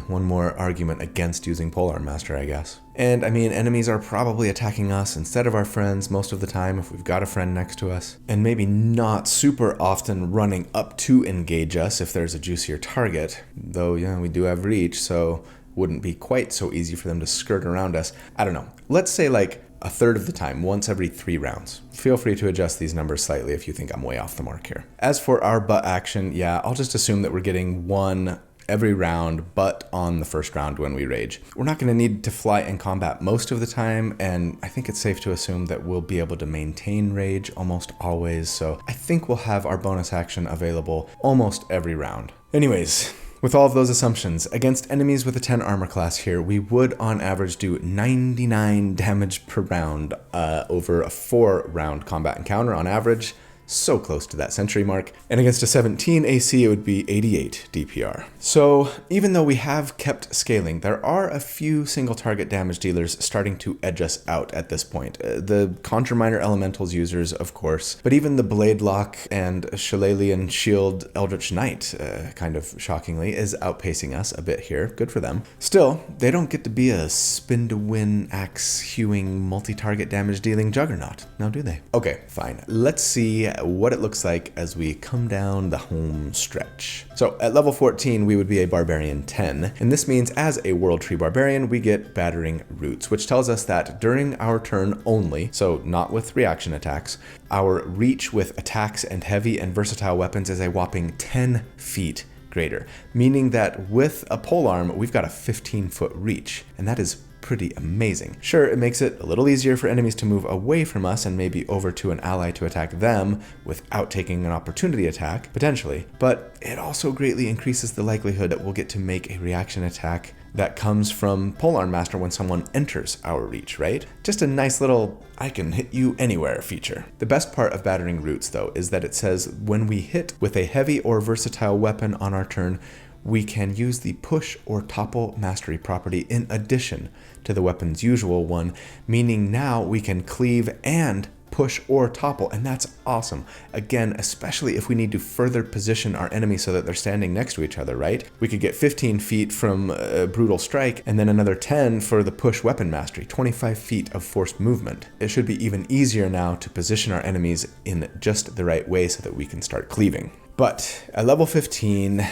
One more argument against using Polearm Master, I guess. And I mean, enemies are probably attacking us instead of our friends most of the time if we've got a friend next to us. And maybe not super often running up to engage us if there's a juicier target. Though, yeah, we do have reach, so wouldn't be quite so easy for them to skirt around us. I don't know. Let's say like a third of the time, once every 3 rounds. Feel free to adjust these numbers slightly if you think I'm way off the mark here. As for our butt action, yeah, I'll just assume that we're getting 1 every round, but on the first round when we rage. We're not going to need to fly in combat most of the time, and I think it's safe to assume that we'll be able to maintain rage almost always, so I think we'll have our bonus action available almost every round. Anyways, with all of those assumptions, against enemies with a 10 armor class here, we would on average do 99 damage per round over a 4-round combat encounter on average. So close to that century mark. And against a 17 AC, it would be 88 DPR. So even though we have kept scaling, there are a few single target damage dealers starting to edge us out at this point. The Conjure Minor Elementals users, of course, but even the Blade Lock and Shillelian Shield Eldritch Knight, kind of shockingly, is outpacing us a bit here. Good for them. Still, they don't get to be a spin-to-win, axe-hewing, multi-target damage dealing juggernaut, now do they? Okay, fine. Let's see what it looks like as we come down the home stretch. So at level 14, we would be a Barbarian 10, and this means as a World Tree Barbarian, we get Battering Roots, which tells us that during our turn only, so not with reaction attacks, our reach with attacks and heavy and versatile weapons is a whopping 10 feet greater, meaning that with a polearm, we've got a 15-foot reach, and that is pretty amazing. Sure, it makes it a little easier for enemies to move away from us and maybe over to an ally to attack them without taking an opportunity attack, potentially, but it also greatly increases the likelihood that we'll get to make a reaction attack that comes from Polearm Master when someone enters our reach, right? Just a nice little I can hit you anywhere feature. The best part of Battering Roots, though, is that it says when we hit with a heavy or versatile weapon on our turn, we can use the Push or Topple Mastery property in addition to the weapon's usual one, meaning now we can cleave and push or topple, and that's awesome. Again, especially if we need to further position our enemy so that they're standing next to each other, right? We could get 15 feet from Brutal Strike, and then another 10 for the Push Weapon Mastery, 25 feet of forced movement. It should be even easier now to position our enemies in just the right way so that we can start cleaving. But at level 15,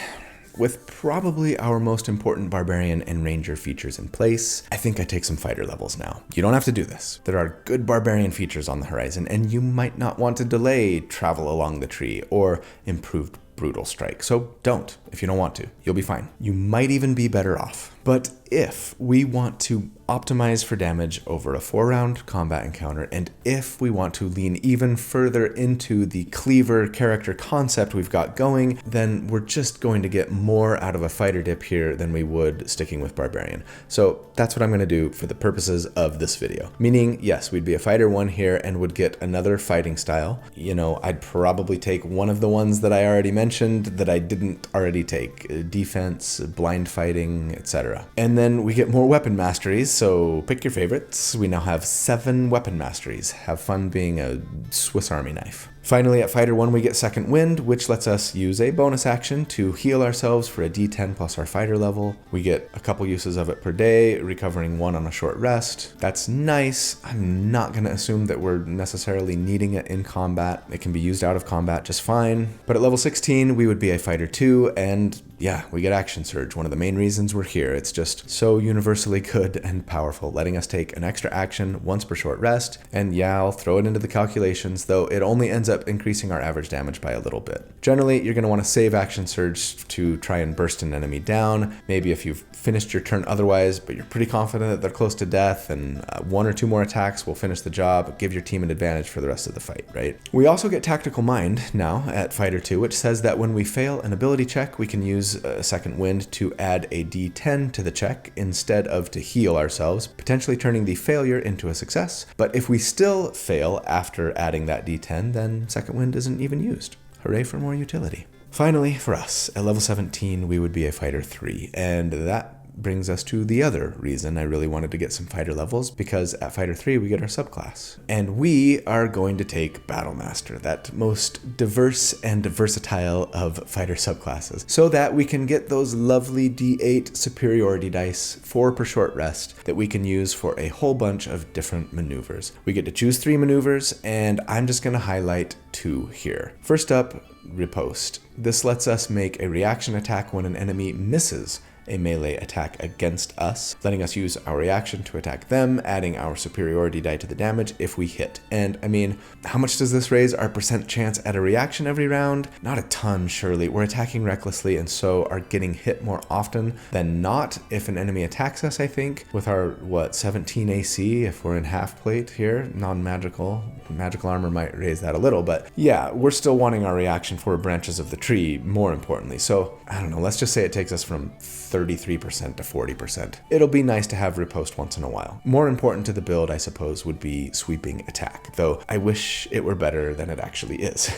with probably our most important Barbarian and Ranger features in place, I think I take some fighter levels now. You don't have to do this. There are good Barbarian features on the horizon, and you might not want to delay travel along the tree or improved Brutal Strike, so don't if you don't want to. You'll be fine. You might even be better off. But if we want to optimize for damage over a 4-round combat encounter, and if we want to lean even further into the Cleaver character concept we've got going, then we're just going to get more out of a fighter dip here than we would sticking with Barbarian. So that's what I'm going to do for the purposes of this video. Meaning, yes, we'd be a fighter 1 here and would get another fighting style. You know, I'd probably take one of the ones that I already mentioned that I didn't already take. Defense, blind fighting, etc. And then we get more weapon masteries, so pick your favorites. We now have 7 weapon masteries. Have fun being a Swiss Army knife. Finally, at Fighter 1, we get Second Wind, which lets us use a bonus action to heal ourselves for a D10 plus our fighter level. We get a couple uses of it per day, recovering 1 on a short rest. That's nice. I'm not going to assume that we're necessarily needing it in combat. It can be used out of combat just fine. But at level 16, we would be a Fighter 2, and yeah, we get Action Surge, one of the main reasons we're here. It's just so universally good and powerful, letting us take an extra action once per short rest. And yeah, I'll throw it into the calculations, though it only ends up increasing our average damage by a little bit. Generally, you're going to want to save Action Surge to try and burst an enemy down. Maybe if you've finished your turn otherwise, but you're pretty confident that they're close to death, and 1 or 2 more attacks will finish the job, give your team an advantage for the rest of the fight, right? We also get Tactical Mind now at Fighter 2, which says that when we fail an ability check, we can use a Second Wind to add a D10 to the check instead of to heal ourselves, potentially turning the failure into a success. But if we still fail after adding that D10, then Second Wind isn't even used. Hooray for more utility. Finally, for us, at level 17, we would be a Fighter 3, and that brings us to the other reason I really wanted to get some fighter levels, because at Fighter 3 we get our subclass. And we are going to take Battlemaster, that most diverse and versatile of fighter subclasses, so that we can get those lovely D8 superiority dice, 4 per short rest, that we can use for a whole bunch of different maneuvers. We get to choose 3 maneuvers, and I'm just going to highlight 2 here. First up, Riposte. This lets us make a reaction attack when an enemy misses a melee attack against us, letting us use our reaction to attack them, adding our superiority die to the damage if we hit. And I mean, how much does this raise our percent chance at a reaction every round? Not a ton, surely. We're attacking recklessly and so are getting hit more often than not if an enemy attacks us, I think, with our, 17 AC if we're in half plate here, non-magical. Magical armor might raise that a little, but yeah, we're still wanting our reaction for branches of the tree, more importantly. So, I don't know, let's just say it takes us from 33% to 40%. It'll be nice to have Riposte once in a while. More important to the build, I suppose, would be Sweeping Attack, though I wish it were better than it actually is.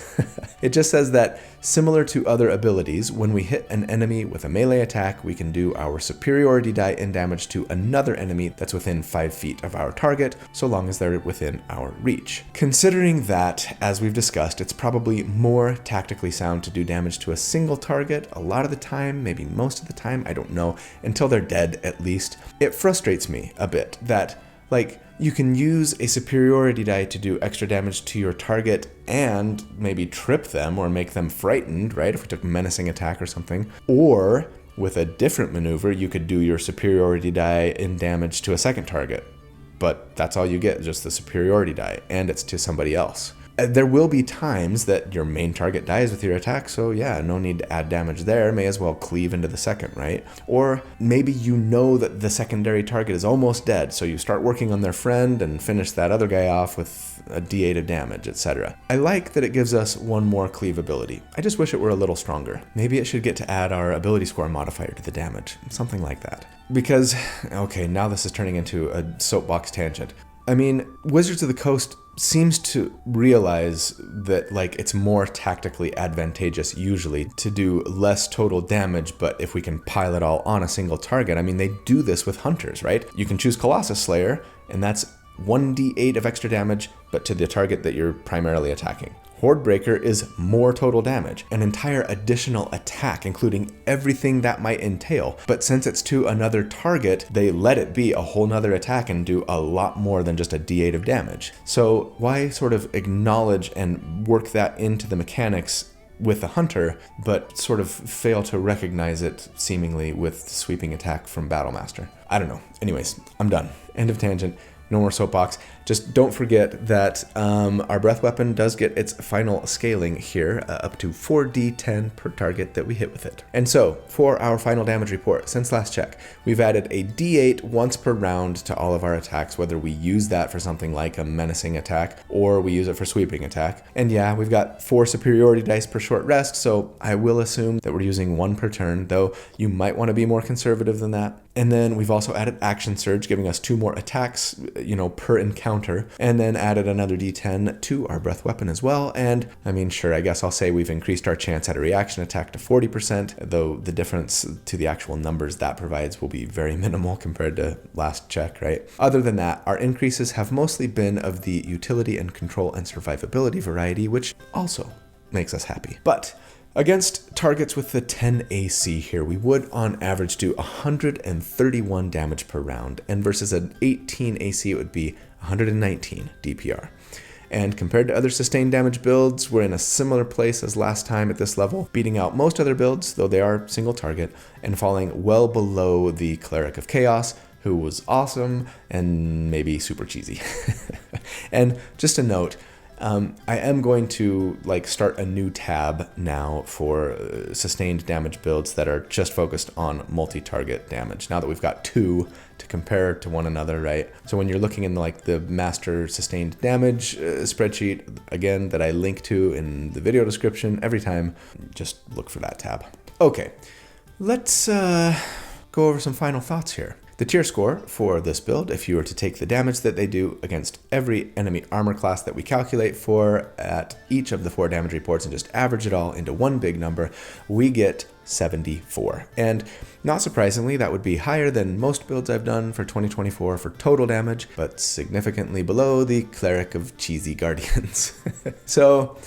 It just says that, similar to other abilities, when we hit an enemy with a melee attack, we can do our superiority die in damage to another enemy that's within 5 feet of our target, so long as they're within our reach. Considering that, as we've discussed, it's probably more tactically sound to do damage to a single target a lot of the time, maybe most of the time, I don't know, until they're dead at least. It frustrates me a bit that, you can use a superiority die to do extra damage to your target and maybe trip them or make them frightened, right? If we took menacing attack or something. Or with a different maneuver, you could do your superiority die in damage to a second target. But that's all you get, just the superiority die, and it's to somebody else. There will be times that your main target dies with your attack, so yeah, no need to add damage there, may as well cleave into the second, right? Or maybe you know that the secondary target is almost dead, so you start working on their friend and finish that other guy off with a D8 of damage, etc. I like that it gives us 1 more cleave ability. I just wish it were a little stronger. Maybe it should get to add our ability score modifier to the damage, something like that. Because, okay, now this is turning into a soapbox tangent. I mean, Wizards of the Coast seems to realize that it's more tactically advantageous usually to do less total damage, but if we can pile it all on a single target, I mean, they do this with hunters, right? You can choose Colossus Slayer, and that's 1d8 of extra damage, but to the target that you're primarily attacking. Hordebreaker is more total damage, an entire additional attack, including everything that might entail. But since it's to another target, they let it be a whole nother attack and do a lot more than just a d8 of damage. So why sort of acknowledge and work that into the mechanics with the hunter, but sort of fail to recognize it seemingly with Sweeping Attack from Battlemaster? I don't know. Anyways, I'm done. End of tangent. No more soapbox. Just don't forget that our breath weapon does get its final scaling here, up to 4d10 per target that we hit with it. And so, for our final damage report, since last check, we've added a d8 once per round to all of our attacks, whether we use that for something like a menacing attack, or we use it for sweeping attack. And yeah, we've got 4 superiority dice per short rest, so I will assume that we're using 1 per turn, though you might want to be more conservative than that. And then we've also added Action Surge, giving us 2 more attacks, per encounter, and then added another D10 to our breath weapon as well. And I mean, sure, I guess I'll say we've increased our chance at a reaction attack to 40%, though the difference to the actual numbers that provides will be very minimal compared to last check, right? Other than that, our increases have mostly been of the utility and control and survivability variety, which also makes us happy. But against targets with the 10 AC here, we would on average do 131 damage per round, and versus an 18 AC, it would be 119 DPR. And compared to other sustained damage builds, we're in a similar place as last time at this level, beating out most other builds, though they are single target, and falling well below the Cleric of Chaos, who was awesome and maybe super cheesy. And just a note, I am going to start a new tab now for sustained damage builds that are just focused on multi-target damage, now that we've got 2 to compare to one another, right? So when you're looking in the master sustained damage spreadsheet, again, that I link to in the video description every time, just look for that tab. Okay, let's go over some final thoughts here. The tier score for this build, if you were to take the damage that they do against every enemy armor class that we calculate for at each of the 4 damage reports and just average it all into one big number, we get 74. And not surprisingly, that would be higher than most builds I've done for 2024 for total damage, but significantly below the Cleric of Cheesy Guardians. So,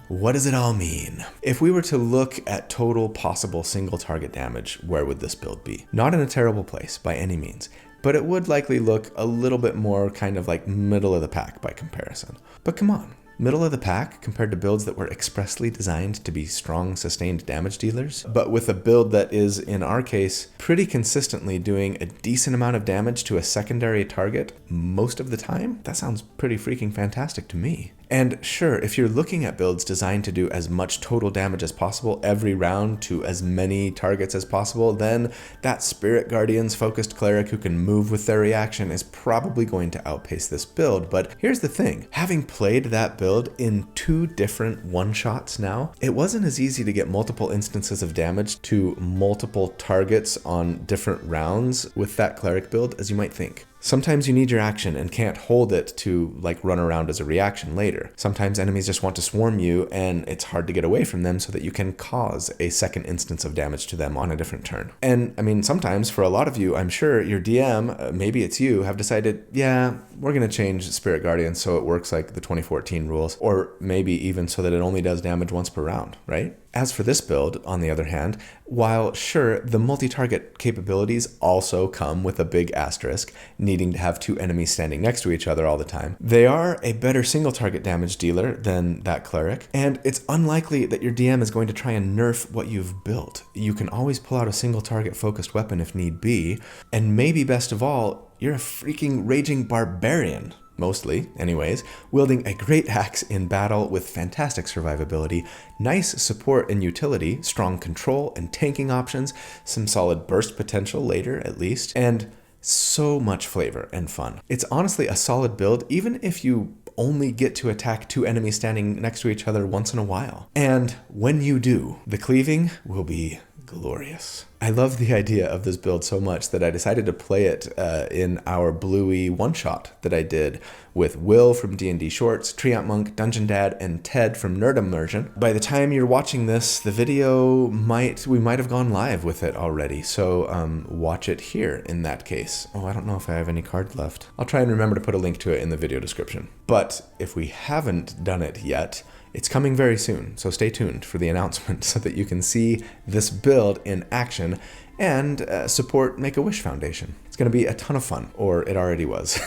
what does it all mean? If we were to look at total possible single target damage, where would this build be? Not in a terrible place by any means, but it would likely look a little bit more kind of like middle of the pack by comparison. But come on, middle of the pack compared to builds that were expressly designed to be strong sustained damage dealers, but with a build that is, in our case, pretty consistently doing a decent amount of damage to a secondary target most of the time? That sounds pretty freaking fantastic to me. And sure, if you're looking at builds designed to do as much total damage as possible every round to as many targets as possible, then that Spirit Guardians focused cleric who can move with their reaction is probably going to outpace this build. But here's the thing, having played that build in 2 different one-shots now, it wasn't as easy to get multiple instances of damage to multiple targets on different rounds with that cleric build as you might think. Sometimes you need your action and can't hold it to run around as a reaction later. Sometimes enemies just want to swarm you and it's hard to get away from them so that you can cause a second instance of damage to them on a different turn. And I mean, sometimes for a lot of you, I'm sure your DM, maybe it's you, have decided, yeah, we're going to change Spirit Guardian so it works like the 2014 rules, or maybe even so that it only does damage once per round, right? As for this build, on the other hand, while sure, the multi-target capabilities also come with a big asterisk, needing to have 2 enemies standing next to each other all the time, they are a better single-target damage dealer than that cleric, and it's unlikely that your DM is going to try and nerf what you've built. You can always pull out a single-target focused weapon if need be, and maybe best of all, you're a freaking raging barbarian. Mostly, anyways, wielding a great axe in battle with fantastic survivability, nice support and utility, strong control and tanking options, some solid burst potential later at least, and so much flavor and fun. It's honestly a solid build even if you only get to attack 2 enemies standing next to each other once in a while. And when you do, the cleaving will be glorious. I love the idea of this build so much that I decided to play it in our Bluey one-shot that I did with Will from D&D Shorts, Treant Monk, Dungeon Dad, and Ted from Nerd Immersion. By the time you're watching this, the video we might have gone live with it already, so watch it here in that case. Oh, I don't know if I have any cards left. I'll try and remember to put a link to it in the video description. But if we haven't done it yet, it's coming very soon, so stay tuned for the announcement so that you can see this build in action and support Make-A-Wish Foundation. It's going to be a ton of fun, or it already was.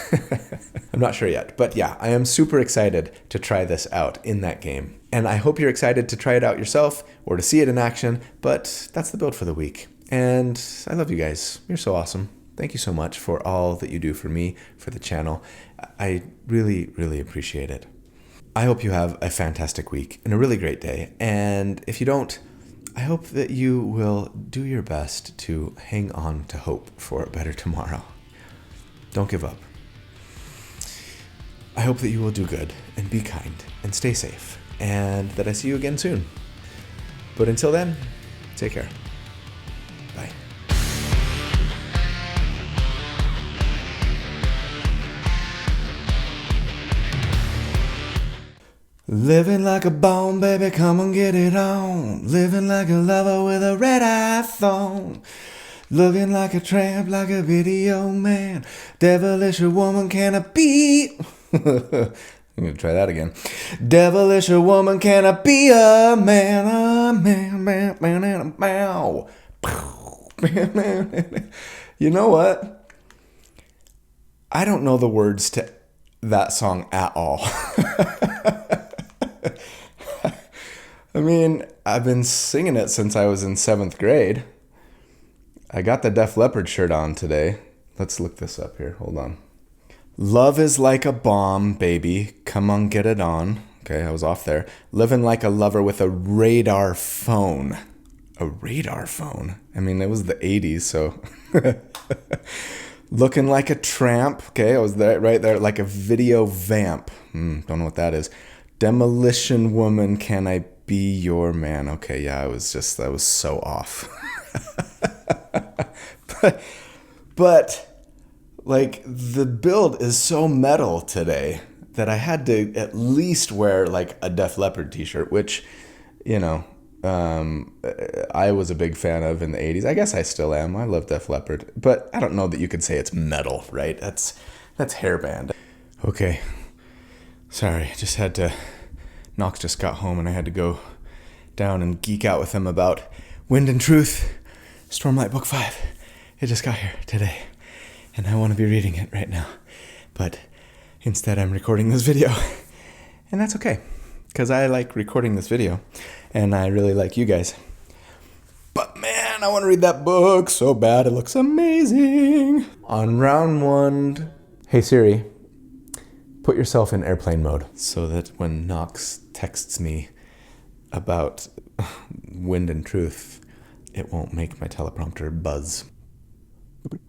I'm not sure yet, but yeah, I am super excited to try this out in that game. And I hope you're excited to try it out yourself or to see it in action, but that's the build for the week. And I love you guys. You're so awesome. Thank you so much for all that you do for me, for the channel. I really, really appreciate it. I hope you have a fantastic week and a really great day. And if you don't, I hope that you will do your best to hang on to hope for a better tomorrow. Don't give up. I hope that you will do good and be kind and stay safe, and that I see you again soon. But until then, take care. Bye. Living like a bomb, baby, come and get it on. Living like a lover with a red iPhone. Looking like a tramp, like a video man. Devilish a woman, can I be? I'm gonna try that again. Devilish a woman, can I be a man? A man, man, man, and a mow. You know what? I don't know the words to that song at all. I mean, I've been singing it since I was in 7th grade. I got the Def Leppard shirt on today. Let's look this up here. Hold on. Love is like a bomb, baby. Come on, get it on. Okay, I was off there. Living like a lover with a radar phone. A radar phone? I mean, it was the 80s, so... Looking like a tramp. Okay, I was there, right there. Like a video vamp. Don't know what that is. Demolition woman, can I be your man? Okay, yeah, I was so off. but like the build is so metal today that I had to at least wear like a Def Leppard t-shirt, which, you know, I was a big fan of in the 80s. I guess I still am. I love Def Leppard, but I don't know that you could say it's metal, right? That's hairband. Okay. Sorry, just had to... Knox just got home and I had to go down and geek out with him about Wind and Truth, Stormlight Book 5. It just got here today, and I want to be reading it right now. But instead I'm recording this video, and that's okay, because I like recording this video, and I really like you guys. But man, I want to read that book so bad. It looks amazing. On round 1, hey Siri, put yourself in airplane mode so that when Knox texts me about Wind and Truth, it won't make my teleprompter buzz. But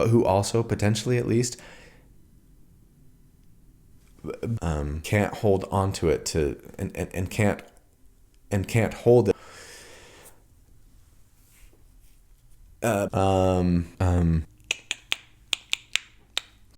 who also potentially at least can't hold onto it and can't hold it.